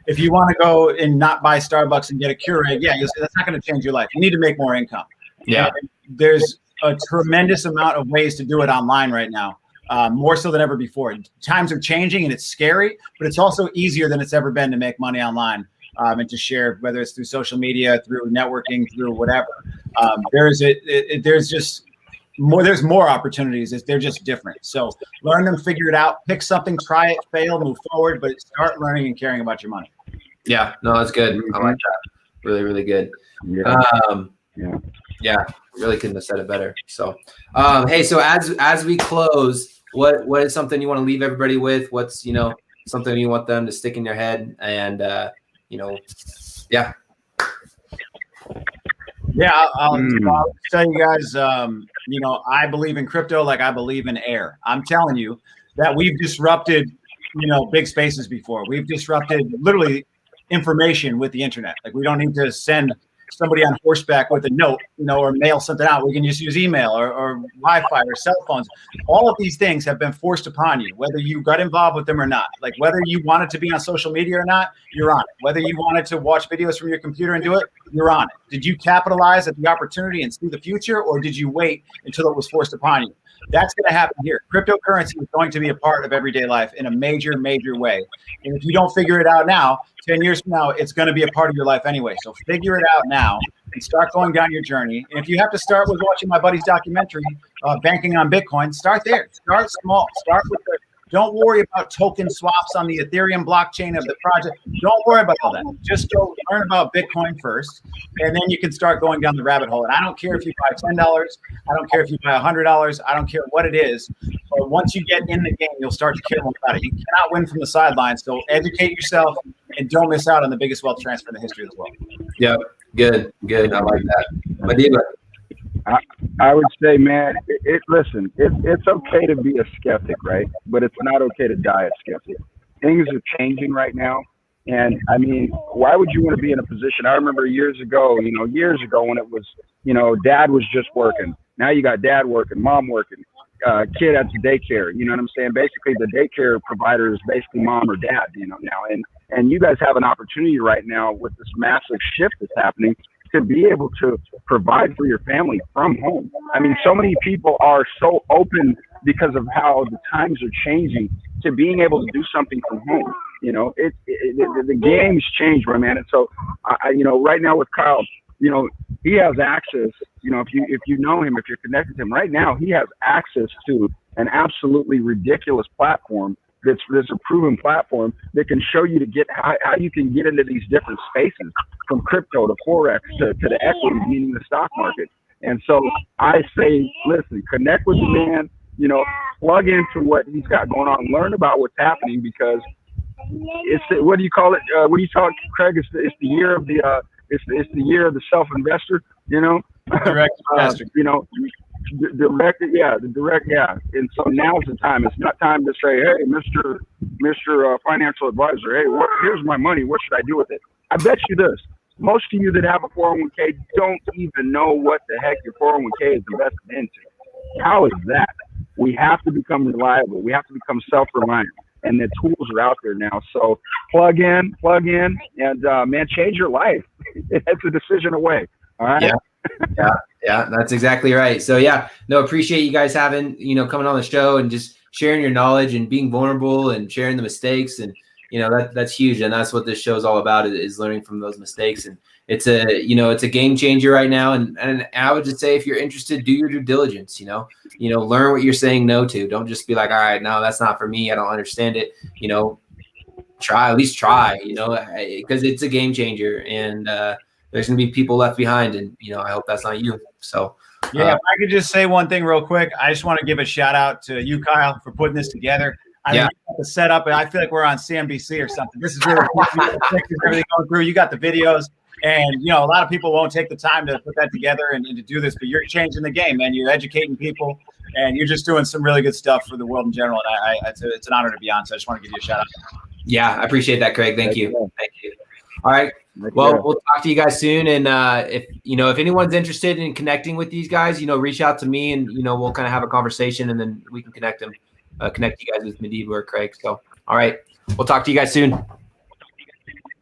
if you want to go and not buy Starbucks and get a Keurig, that's not going to change your life. You need to make more income. Yeah, and there's a tremendous amount of ways to do it online right now, more so than ever before. Times are changing and it's scary, but it's also easier than it's ever been to make money online. And to share, whether it's through social media, through networking, through whatever. There's more opportunities. They're just different. So learn them, figure it out, pick something, try it, fail, move forward, but start learning and caring about your money. Yeah, no, that's good. I like that. Really, really good. Yeah, really couldn't have said it better. So, hey, so as we close, what is something you want to leave everybody with? What's, something you want them to stick in your head and, yeah. Yeah, I'll tell you guys, I believe in crypto like I believe in air. I'm telling you that we've disrupted, big spaces before. We've disrupted literally information with the internet. Like we don't need to send somebody on horseback with a note, or mail something out. We can just use email or Wi-Fi or cell phones. All of these things have been forced upon you, whether you got involved with them or not. Like whether you wanted to be on social media or not, you're on it. Whether you wanted to watch videos from your computer and do it, you're on it. Did you capitalize at the opportunity and see the future, or did you wait until it was forced upon you? That's going to happen here. Cryptocurrency is going to be a part of everyday life in a major, major way. And if you don't figure it out now, 10 years from now, it's going to be a part of your life anyway. So figure it out now and start going down your journey. And if you have to start with watching my buddy's documentary, Banking on Bitcoin, start there. Start small. Start with don't worry about token swaps on the Ethereum blockchain of the project. Don't worry about all that. Just go learn about Bitcoin first, and then you can start going down the rabbit hole. And I don't care if you buy $10. I don't care if you buy $100. I don't care what it is. But once you get in the game, you'll start to care more about it. You cannot win from the sidelines. So educate yourself and don't miss out on the biggest wealth transfer in the history of the world. Yeah, good. I like that. Madiba. I would say, man, listen, it's okay to be a skeptic, right? But it's not okay to die a skeptic. Things are changing right now. And I mean, why would you want to be in a position? I remember years ago when it was, dad was just working. Now you got dad working, mom working, kid at the daycare. You know what I'm saying? Basically, the daycare provider is basically mom or dad, now. And you guys have an opportunity right now with this massive shift that's happening to be able to provide for your family from home. I mean, so many people are so open because of how the times are changing to being able to do something from home. The game's changed, my man. And so, right now with Kyle, he has access. You know, if you know him, if you're connected to him right now, he has access to an absolutely ridiculous platform. That's a proven platform that can show you to get how you can get into these different spaces, from crypto to forex to the equity, meaning the stock market. And so I say, listen, connect with the man. You know, plug into what he's got going on, learn about what's happening, because it's what do you call it? What do you call it, Craig? It's the year of the it's the year of the self-investor. You know, Direct investor. you know, the direct, yeah. And so now's the time. It's not time to say, hey, Mr. Financial Advisor, hey, here's my money. What should I do with it? I bet you this. Most of you that have a 401k don't even know what the heck your 401k is invested into. How is that? We have to become reliable. We have to become self-reliant. And the tools are out there now. So plug in, and man, change your life. It's a decision away. All right. Yeah, that's exactly right. So yeah, no, appreciate you guys having, coming on the show and just sharing your knowledge and being vulnerable and sharing the mistakes. And, that's huge. And that's what this show is all about, is learning from those mistakes. And it's a game changer right now. And I would just say, if you're interested, do your due diligence, learn what you're saying no to. Don't just be like, all right, no, that's not for me. I don't understand it. At least try, because it's a game changer. And, there's going to be people left behind, and, I hope that's not you. So, yeah, if I could just say one thing real quick. I just want to give a shout out to you, Kyle, for putting this together. I mean, you got the setup, and I feel like we're on CNBC or something. This is really cool. Everything going through. You got the videos, and, a lot of people won't take the time to put that together and to do this, but you're changing the game, man. You're educating people, and you're just doing some really good stuff for the world in general. And it's an honor to be on. So I just want to give you a shout out. Yeah, I appreciate that, Craig. Thank you. Thank you. All right. Well, we'll talk to you guys soon. And if anyone's interested in connecting with these guys, reach out to me, and we'll kind of have a conversation, and then we can connect you guys with Madiba or Craig. So, all right, we'll talk to you guys soon. All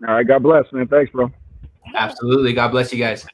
right. God bless, man. Thanks, bro. Absolutely. God bless you guys.